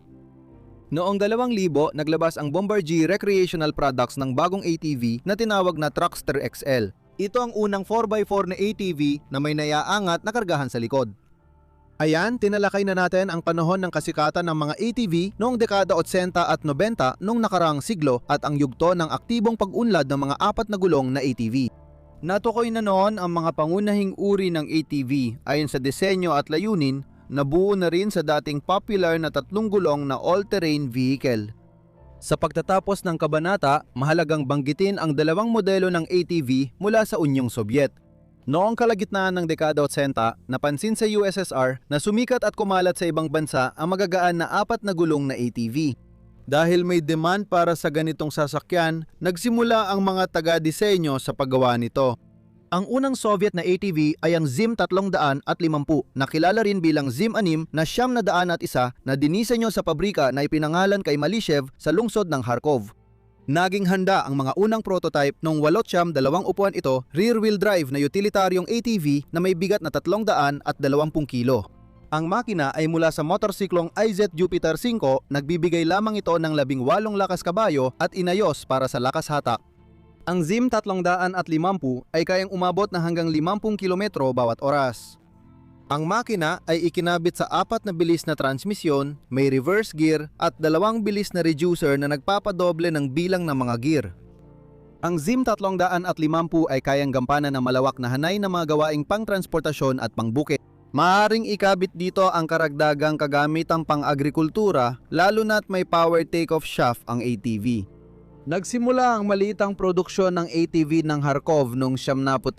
Noong 2000, naglabas ang Bombardier Recreational Products ng bagong ATV na tinawag na Truckster XL. Ito ang unang 4x4 na ATV na may naiaangat na kargahan sa likod. Ayan, tinalakay na natin ang panahon ng kasikatan ng mga ATV noong dekada 80 at 90 noong nakaraang siglo at ang yugto ng aktibong pag-unlad ng mga 4 na gulong na ATV. Natukoy na noon ang mga pangunahing uri ng ATV ayon sa disenyo at layunin, nabuo na rin sa dating popular na 3 gulong na all-terrain vehicle. Sa pagtatapos ng kabanata, mahalagang banggitin ang 2 modelo ng ATV mula sa Unyong Sobyet. Noong kalagitnaan ng dekada 80, napansin sa USSR na sumikat at kumalat sa ibang bansa ang magagaan na 4 na gulong na ATV. Dahil may demand para sa ganitong sasakyan, nagsimula ang mga taga-disenyo sa paggawa nito. Ang unang Soviet na ATV ay ang ZIM 350 na kilala rin bilang ZIM 6 na 901 na dinisenyo sa pabrika na ipinangalan kay Malishev sa lungsod ng Kharkov. Naging handa ang mga unang prototype noong 802 upuan ito, rear-wheel drive na utilitaryong ATV na may bigat na 320 kilo. Ang makina ay mula sa motorsiklong IZ Jupiter 5, nagbibigay lamang ito ng 18 lakas kabayo at inayos para sa lakas hatak. Ang ZIM 350 ay kayang umabot na hanggang 50 kilometro bawat oras. Ang makina ay ikinabit sa 4 na bilis na transmisyon, may reverse gear at 2 bilis na reducer na nagpapadoble ng bilang ng mga gear. Ang ZIM 350 ay kayang gampanan ng malawak na hanay na mga gawaing pangtransportasyon at pangbukid. Maaring ikabit dito ang karagdagang kagamitang pang-agrikultura lalo na't may power take-off shaft ang ATV. Nagsimula ang maliitang produksyon ng ATV ng Kharkov noong 71,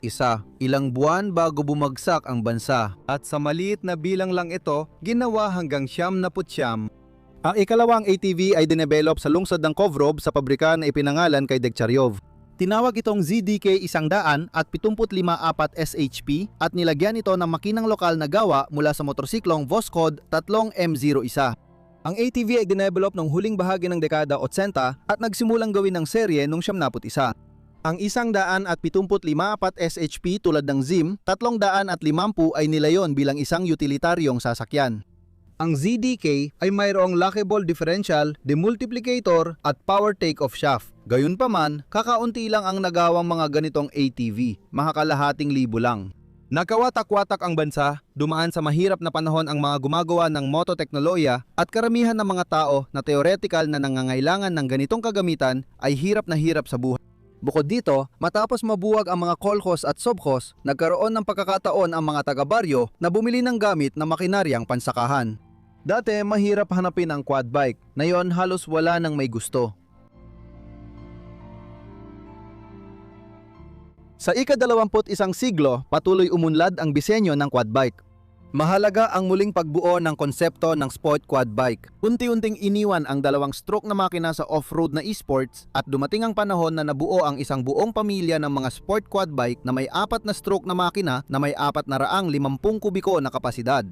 ilang buwan bago bumagsak ang bansa. At sa maliit na bilang lang ito, ginawa hanggang 79. Ang ikalawang ATV ay dinevelop sa lungsod ng Kovrov sa pabrika na ipinangalan kay Degtyaryov. Tinawag itong ZDK 100 at 75-4 SHP at nilagyan ito ng makinang lokal na gawa mula sa motorsiklong Voskhod 3M01. Ang ATV ay dinevelop noong huling bahagi ng dekada 80 at nagsimulang gawin ng serye noong 71. Ang 174 SHP tulad ng ZIM, 350 ay nilayon bilang isang utilitaryong sasakyan. Ang ZDK ay mayroong lockable differential, demultiplicator at power take-off shaft. Gayunpaman, kakaunti lang ang nagawang mga ganitong ATV, makakalahating libo lang. Nagkawatak-watak ang bansa, dumaan sa mahirap na panahon ang mga gumagawa ng mototeknolohiya at karamihan ng mga tao na theoretical na nangangailangan ng ganitong kagamitan ay hirap na hirap sa buhay. Bukod dito, matapos mabuwag ang mga kolkos at sobkos, nagkaroon ng pagkakataon ang mga taga-baryo na bumili ng gamit na makinaryang pansakahan. Dati mahirap hanapin ang quad bike, ngayon halos wala nang may gusto. Sa ika-21 siglo, patuloy umunlad ang disenyo ng quad bike. Mahalaga ang muling pagbuo ng konsepto ng sport quad bike. Unti-unting iniwan ang dalawang stroke na makina sa off-road na esports at dumating ang panahon na nabuo ang isang buong pamilya ng mga sport quad bike na may 4 na stroke na makina na may 450 kubiko na kapasidad.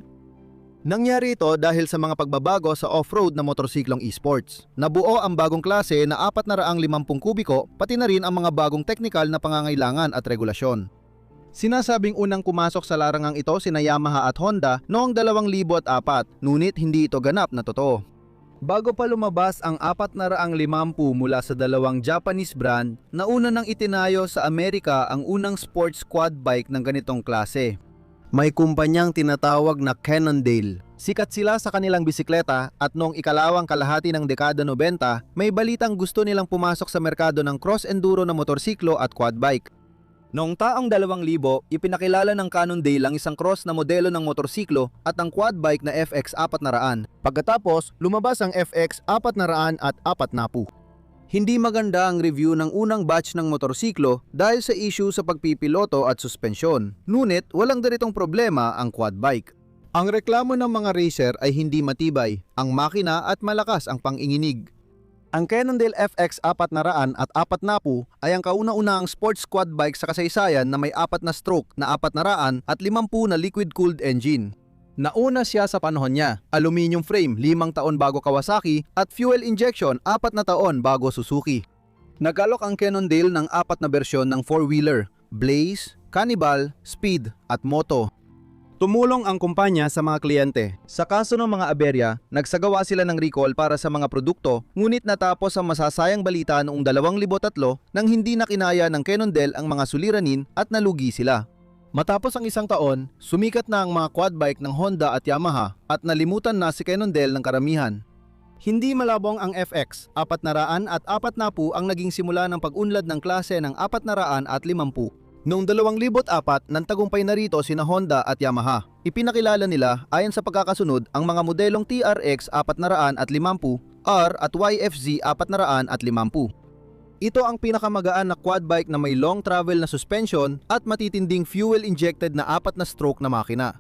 Nangyari ito dahil sa mga pagbabago sa off-road na motorsiklong esports. Nabuo ang bagong klase na 450 kubiko, pati na rin ang mga bagong teknikal na pangangailangan at regulasyon. Sinasabing unang pumasok sa larangang ito sina Yamaha at Honda noong 2004, ngunit hindi ito ganap na totoo. Bago pa lumabas ang 450 mula sa dalawang Japanese brand, nauna nang itinayo sa Amerika ang unang sports quad bike ng ganitong klase. May kumpanyang tinatawag na Cannondale. Sikat sila sa kanilang bisikleta at noong ikalawang kalahati ng dekada 90, may balitang gusto nilang pumasok sa merkado ng cross-enduro na motorsiklo at quad bike. Noong taong 2000, ipinakilala ng Cannondale ang isang cross na modelo ng motorsiklo at ang quad bike na FX 400. Pagkatapos, lumabas ang FX 400 at 450. Hindi maganda ang review ng unang batch ng motorsiklo dahil sa issue sa pagpipiloto at suspensyon. Ngunit walang ganitong problema ang quad bike. Ang reklamo ng mga racer ay hindi matibay, ang makina at malakas ang panginginig. Ang Cannondale FX 400 at 450 ay ang kauna-unahang sports quad bike sa kasaysayan na may 4 na stroke na 400 at 50 na liquid-cooled engine. Nauna siya sa panahon niya, aluminum frame 5 taon bago Kawasaki at fuel injection 4 na taon bago Suzuki. Nag-alok ang Cannondale ng 4 na bersyon ng 4-wheeler, Blaze, Cannibal, Speed at Moto. Tumulong ang kumpanya sa mga kliyente. Sa kaso ng mga aberya, nagsagawa sila ng recall para sa mga produkto, ngunit natapos ang masasayang balita noong 2003 nang hindi na kinaya ng Cannondale ang mga suliranin at nalugi sila. Matapos ang isang taon, sumikat na ang mga quad bike ng Honda at Yamaha at nalimutan na si Cannondale ng karamihan. Hindi malabong ang FX 400 at 450 ang naging simula ng pag-unlad ng klase ng 400 at 50. Noong 2004, nantagumpay na rito sina Honda at Yamaha. Ipinakilala nila ayon sa pagkakasunod ang mga modelong TRX 400 at 50, R at YFZ 400 at 50. Ito ang pinakamagaan na quad bike na may long travel na suspension at matitinding fuel-injected na 4 na stroke na makina.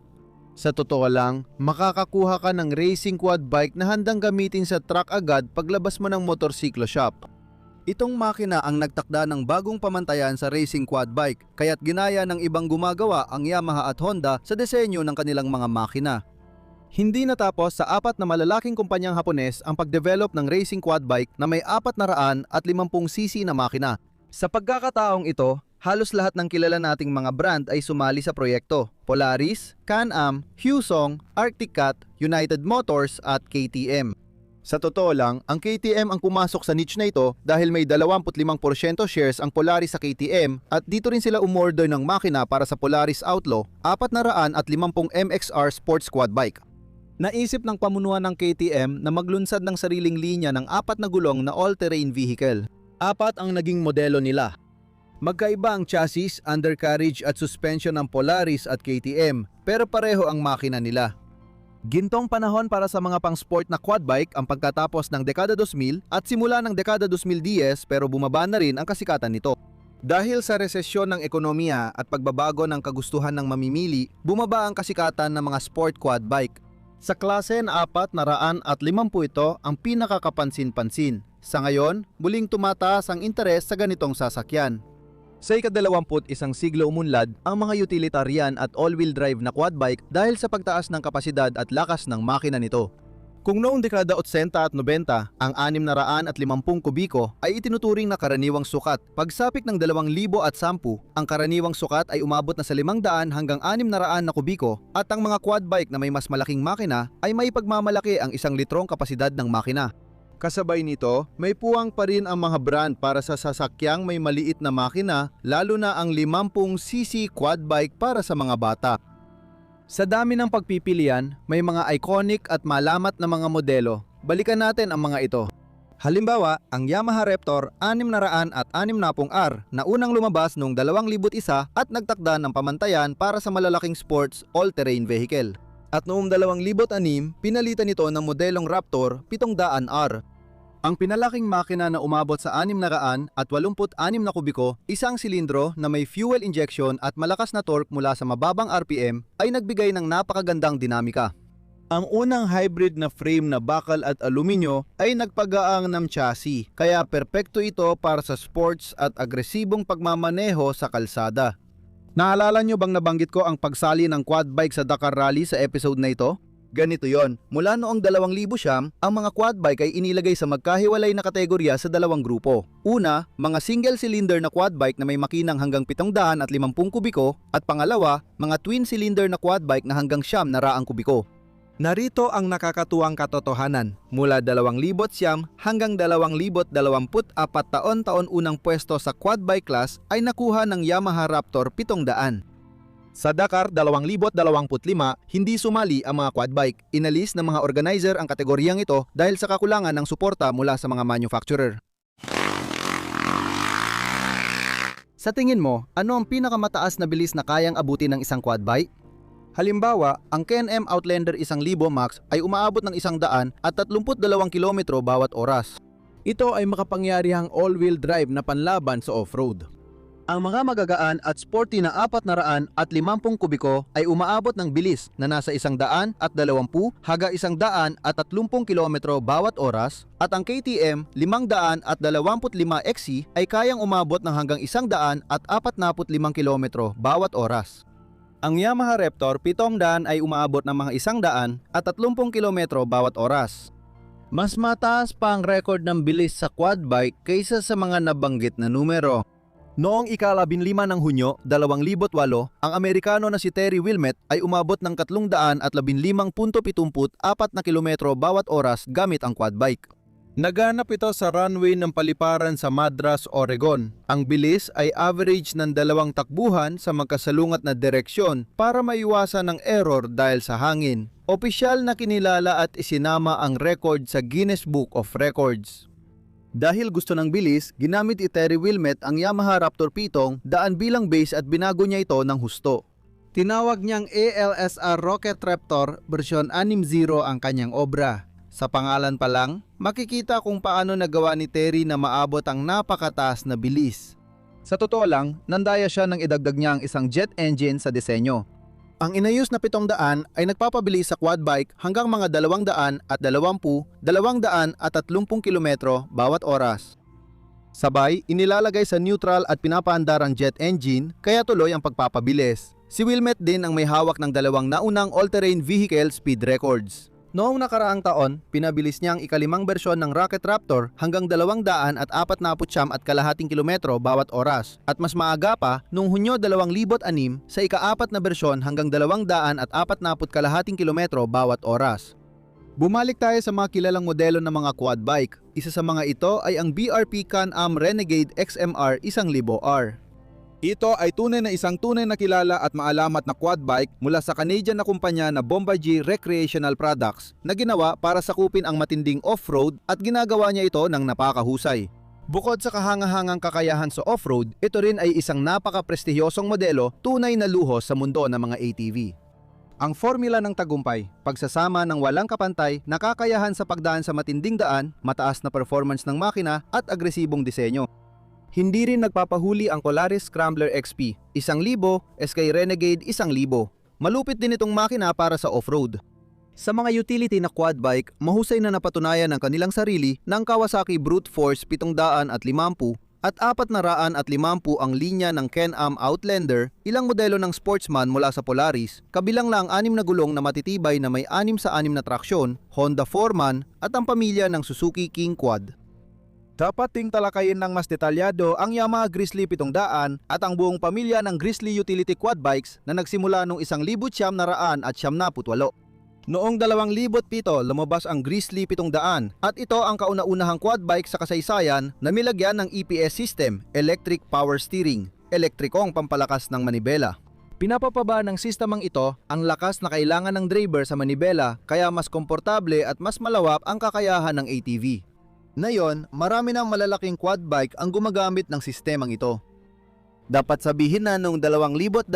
Sa totoo lang, makakakuha ka ng racing quad bike na handang gamitin sa track agad paglabas mo ng motorsiklo shop. Itong makina ang nagtakda ng bagong pamantayan sa racing quad bike, kaya't ginaya ng ibang gumagawa ang Yamaha at Honda sa disenyo ng kanilang mga makina. Hindi natapos sa 4 na malalaking kumpanyang Hapones ang pagdevelop ng racing quad bike na may 400 at 50cc na makina. Sa pagkakataong ito, halos lahat ng kilala nating mga brand ay sumali sa proyekto. Polaris, Can-Am, Hyosung, Arctic Cat, United Motors at KTM. Sa totoo lang, ang KTM ang pumasok sa niche na ito dahil may 25% shares ang Polaris sa KTM at dito rin sila umorder ng makina para sa Polaris Outlaw 450 MXR sports quad bike. Naisip ng pamunuan ng KTM na maglunsad ng sariling linya ng 4 na gulong na all-terrain vehicle. 4 ang naging modelo nila. Magkaiba ang chassis, undercarriage at suspension ng Polaris at KTM, pero pareho ang makina nila. Gintong panahon para sa mga pang-sport na quad bike ang pagkatapos ng dekada 2000 at simula ng dekada 2010 pero bumaba na rin ang kasikatan nito. Dahil sa resesyon ng ekonomiya at pagbabago ng kagustuhan ng mamimili, bumaba ang kasikatan ng mga sport quad bike. Sa klase na 400 at 50 ito ang pinakakapansin-pansin. Sa ngayon, muling tumataas ang interes sa ganitong sasakyan. Sa ika-21 siglo umunlad ang mga utilitarian at all-wheel drive na quad bike dahil sa pagtaas ng kapasidad at lakas ng makina nito. Kung noong dekada 80 at 90, ang 650 kubiko ay itinuturing na karaniwang sukat. Pagsapit ng 2010, ang karaniwang sukat ay umabot na sa 500 hanggang 600 na kubiko at ang mga quad bike na may mas malaking makina ay may pagmamalaki ang 1 litrong kapasidad ng makina. Kasabay nito, may puwang pa rin ang mga brand para sa sasakyang may maliit na makina, lalo na ang 50cc quad bike para sa mga bata. Sa dami ng pagpipilian, may mga iconic at malamat na mga modelo. Balikan natin ang mga ito. Halimbawa, ang Yamaha Raptor 600 at 60R na unang lumabas noong 2001 at nagtakda ng pamantayan para sa malalaking sports all-terrain vehicle. At noong 2006, pinalitan ito ng modelong Raptor 700R. Ang pinalaking makina na umabot sa 600 at 86 na kubiko, isang silindro na may fuel injection at malakas na torque mula sa mababang RPM ay nagbigay ng napakagandang dinamika. Ang unang hybrid na frame na bakal at aluminyo ay nagpagaang ng chassis, kaya perpekto ito para sa sports at agresibong pagmamaneho sa kalsada. Naalala nyo bang nabanggit ko ang pagsali ng quad bike sa Dakar Rally sa episode na ito? Ganito yon. Mula noong 2009, ang mga quad bike ay inilagay sa magkahiwalay na kategorya sa dalawang grupo. Una, mga single-cylinder na quad bike na may makinang hanggang 750 kubiko at pangalawa, mga twin-cylinder na quad bike na hanggang 900 kubiko. Narito ang nakakatuwang katotohanan. Mula 2009 hanggang 2024 taon-taon unang pwesto sa quad bike class ay nakuha ng Yamaha Raptor 700. Sa Dakar 2025, hindi sumali ang mga quad bike. Inalis ng mga organizer ang kategoryang ito dahil sa kakulangan ng suporta mula sa mga manufacturer. Sa tingin mo, ano ang pinakamataas na bilis na kayang abutin ng isang quad bike? Halimbawa, ang Can-Am Outlander 1000 Max ay umaabot ng 132 kilometro bawat oras. Ito ay makapangyarihang all-wheel drive na panlaban sa off-road. Ang mga magagaan at sporty na 400 at 50 kubiko ay umaabot ng bilis na nasa 120 hanggang 130 kilometro bawat oras at ang KTM 525XC ay kayang umabot ng hanggang 145 kilometro bawat oras. Ang Yamaha Raptor 700 ay umaabot ng mga 130 kilometro bawat oras. Mas mataas pa ang record ng bilis sa quad bike kaysa sa mga nabanggit na numero. Noong ika-15 ng Hunyo 2008, ang Amerikano na si Terry Wilmette ay umabot ng 315.74 na kilometro bawat oras gamit ang quad bike. Naganap ito sa runway ng paliparan sa Madras, Oregon. Ang bilis ay average ng 2 takbuhan sa magkasalungat na direksyon para maiwasan ang error dahil sa hangin. Opisyal na kinilala at isinama ang record sa Guinness Book of Records. Dahil gusto ng bilis, ginamit ni Terry Wilmette ang Yamaha Raptor 700 bilang base at binago niya ito ng husto. Tinawag niyang ALSR Rocket Raptor version 6.0 ang kanyang obra. Sa pangalan pa lang, makikita kung paano nagawa ni Terry na maabot ang napakataas na bilis. Sa totoo lang, nandaya siya nang idagdag niya ang isang jet engine sa disenyo. Ang inayos na 700 ay nagpapabilis sa quad bike hanggang mga 220, 230 kilometro bawat oras. Sabay, inilalagay sa neutral at pinapaandar ang jet engine kaya tuloy ang pagpapabilis. Si Wilmette din ang may hawak ng 2 naunang all-terrain vehicle speed records. Noong nakaraang taon, pinabilis niya ang ika-5 bersyon ng Rocket Raptor hanggang 249 kilometro bawat oras at mas maaga pa noong Hunyo 2006 sa ika-4 na bersyon hanggang 240 kilometro bawat oras. Bumalik tayo sa mga kilalang modelo ng mga quad bike. Isa sa mga ito ay ang BRP Can-Am Renegade XMR 1000R. Ito ay tunay na kilala at maalamat na quad bike mula sa Canadian na kumpanya na Bombardier Recreational Products na ginawa para sakupin ang matinding off-road at ginagawa niya ito ng napakahusay. Bukod sa kahangahangang kakayahan sa off-road, ito rin ay isang napaka-prestihiyosong modelo, tunay na luho sa mundo ng mga ATV. Ang formula ng tagumpay, pagsasama ng walang kapantay, nakakayahan sa pagdaan sa matinding daan, mataas na performance ng makina at agresibong disenyo. Hindi rin nagpapahuli ang Polaris Scrambler XP, 1,000, SK Renegade 1,000. Malupit din itong makina para sa off-road. Sa mga utility na quad bike, mahusay na napatunayan ng kanilang sarili ng Kawasaki Brute Force 750 at 450 ang linya ng Can-Am Outlander, ilang modelo ng Sportsman mula sa Polaris, kabilang lang 6 na gulong na matitibay na may 6-sa-6 na traksyon, Honda Foreman at ang pamilya ng Suzuki King Quad. Dapat ding talakayin ng mas detalyado ang Yamaha Grizzly 700 at ang buong pamilya ng Grizzly Utility Quad Bikes na nagsimula noong 1978. Noong 2007, lumabas ang Grizzly 700 at ito ang kauna-unahang quad bike sa kasaysayan na nilagyan ng EPS system, Electric Power Steering, elektrikong pampalakas ng manibela. Pinapapaba ng sistemang ito ang lakas na kailangan ng driver sa manibela kaya mas komportable at mas malawak ang kakayahan ng ATV. Ngayon, marami ng malalaking quad bike ang gumagamit ng sistemang ito. Dapat sabihin na noong 2020,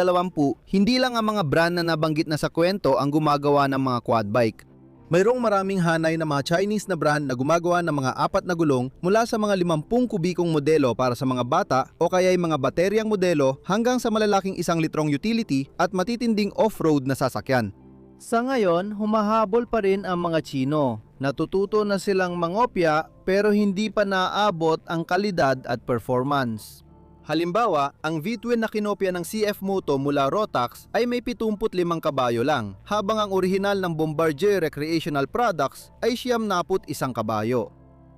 hindi lang ang mga brand na nabanggit na sa kwento ang gumagawa ng mga quad bike. Mayroong maraming hanay na mga Chinese na brand na gumagawa ng mga 4 na gulong mula sa mga 50 kubikong modelo para sa mga bata o kaya'y mga bateryang modelo hanggang sa malalaking 1 litrong utility at matitinding off-road na sasakyan. Sa ngayon, humahabol pa rin ang mga Chino. Natututo na silang mangopya pero hindi pa naabot ang kalidad at performance. Halimbawa, ang V-twin na kinopya ng CF Moto mula Rotax ay may 75 kabayo lang, habang ang orihinal ng Bombardier Recreational Products ay 91 kabayo.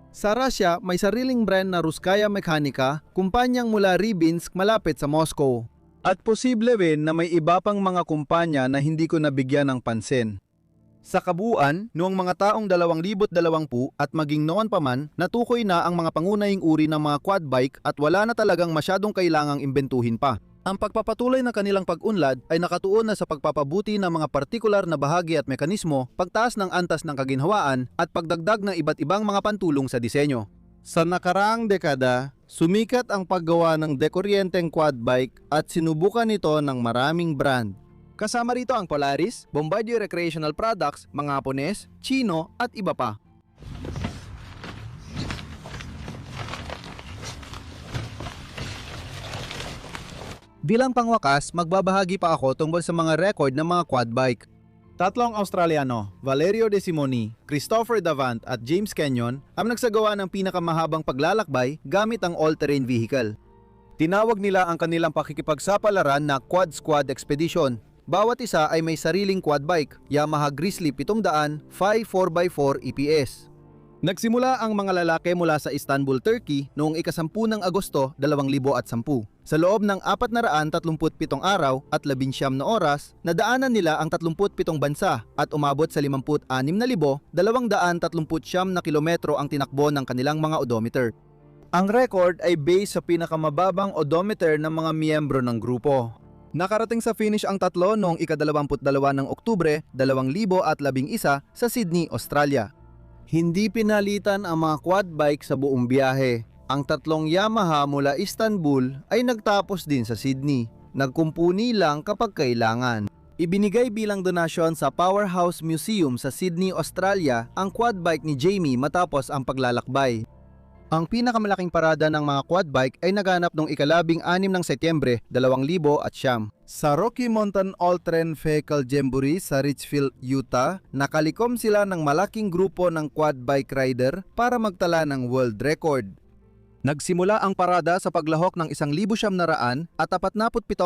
Sa Russia, may sariling brand na Ruskaya Mechanika, kumpanyang mula Rybinsk malapit sa Moscow. At posible rin na may iba pang mga kumpanya na hindi ko nabigyan ng pansin. Sa kabuuan, noong mga taong 2020 at maging noon pa man, natukoy na ang mga pangunahing uri ng mga quad bike at wala na talagang masyadong kailangang imbentuhin pa. Ang pagpapatuloy ng kanilang pag-unlad ay nakatuon na sa pagpapabuti ng mga partikular na bahagi at mekanismo, pagtaas ng antas ng kaginhawaan at pagdagdag ng iba't ibang mga pantulong sa disenyo. Sa nakaraang dekada, sumikat ang paggawa ng dekuryenteng quad bike at sinubukan ito ng maraming brand. Kasama rito ang Polaris, Bombardier Recreational Products, mga Hapones, Chino at iba pa. Bilang pangwakas, magbabahagi pa ako tungkol sa mga record ng mga quad bike. 3 Australiano, Valerio De Simoni, Christopher Davant at James Kenyon ang nagsagawa ng pinakamahabang paglalakbay gamit ang all-terrain vehicle. Tinawag nila ang kanilang pakikipagsapalaran na Quad Squad Expedition. Bawat isa ay may sariling quad bike, Yamaha Grizzly 700 4x4 EPS. Nagsimula ang mga lalaki mula sa Istanbul, Turkey noong ika-10 ng Agosto 2010. Sa loob ng 437 araw at 19 na oras, nadaanan nila ang 37 bansa at umabot sa 56,239 na kilometro ang tinakbo ng kanilang mga odometer. Ang record ay based sa pinakamababang odometer ng mga miyembro ng grupo. Nakarating sa finish ang tatlo noong ika-22 ng Oktubre 2011 sa Sydney, Australia. Hindi pinalitan ang mga quad bike sa buong biyahe. Ang 3 Yamaha mula Istanbul ay nagtapos din sa Sydney. Nagkumpuni lang kapag kailangan. Ibinigay bilang donasyon sa Powerhouse Museum sa Sydney, Australia ang quad bike ni Jamie matapos ang paglalakbay. Ang pinakamalaking parada ng mga quad bike ay naganap noong ika-16 ng Setyembre 2009 sa Rocky Mountain All-Terrain Vehicle Jamboree sa Richfield, Utah. Nakalikom sila ng malaking grupo ng quad bike rider para magtala ng world record. Nagsimula ang parada sa paglahok ng 1,700 at 47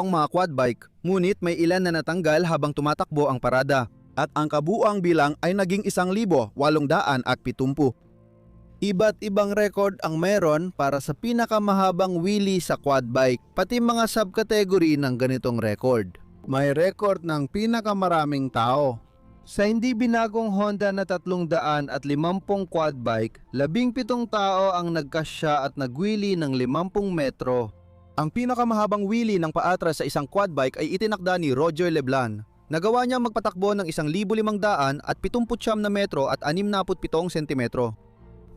mga quad bike, ngunit may ilan na natanggal habang tumatakbo ang parada at ang kabuuang bilang ay naging 1,870. Iba't ibang record ang meron para sa pinakamahabang wheelie sa quad bike, pati mga subcategory ng ganitong record. May record ng pinakamaraming tao. Sa hindi binagong Honda na 350 quad bike, 17 tao ang nagkasya at nagwheelie ng 50 metro. Ang pinakamahabang wheelie ng paatras sa isang quad bike ay itinakda ni Roger Leblanc. Nagawa niya magpatakbo ng 1,500 at 79 na metro at 67 sentimetro.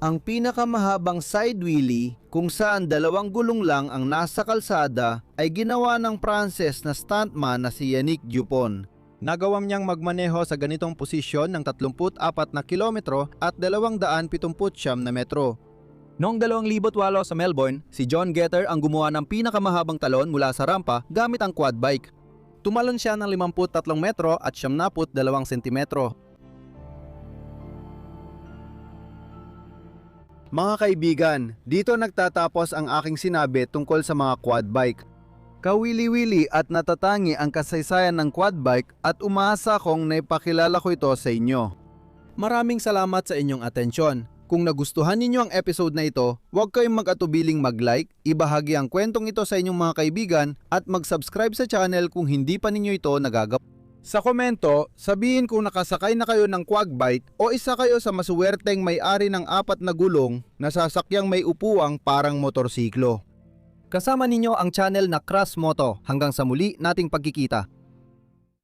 Ang pinakamahabang side wheelie, kung saan 2 gulong lang ang nasa kalsada, ay ginawa ng Pranses na stuntman na si Yannick Dupont. Nagawang niyang magmaneho sa ganitong posisyon ng 34 na kilometro at 279 na metro. Noong 2008 sa Melbourne, si John Getter ang gumawa ng pinakamahabang talon mula sa rampa gamit ang quad bike. Tumalon siya ng 53 metro at 72 sentimetro. Mga kaibigan, dito nagtatapos ang aking sinabi tungkol sa mga quad bike. Kawili-wili at natatangi ang kasaysayan ng quad bike at umaasa kong naipakilala ko ito sa inyo. Maraming salamat sa inyong atensyon. Kung nagustuhan ninyo ang episode na ito, huwag kayong mag-atubiling mag-like, ibahagi ang kwentong ito sa inyong mga kaibigan at mag-subscribe sa channel kung hindi pa ninyo ito nagagawa. Sa komento, sabihin kung nakasakay na kayo ng Quagbike o isa kayo sa masuwerteng may-ari ng 4 na gulong na sasakyang may upuwang parang motorsiklo. Kasama ninyo ang channel na Crash Moto. Hanggang sa muli nating pagkikita.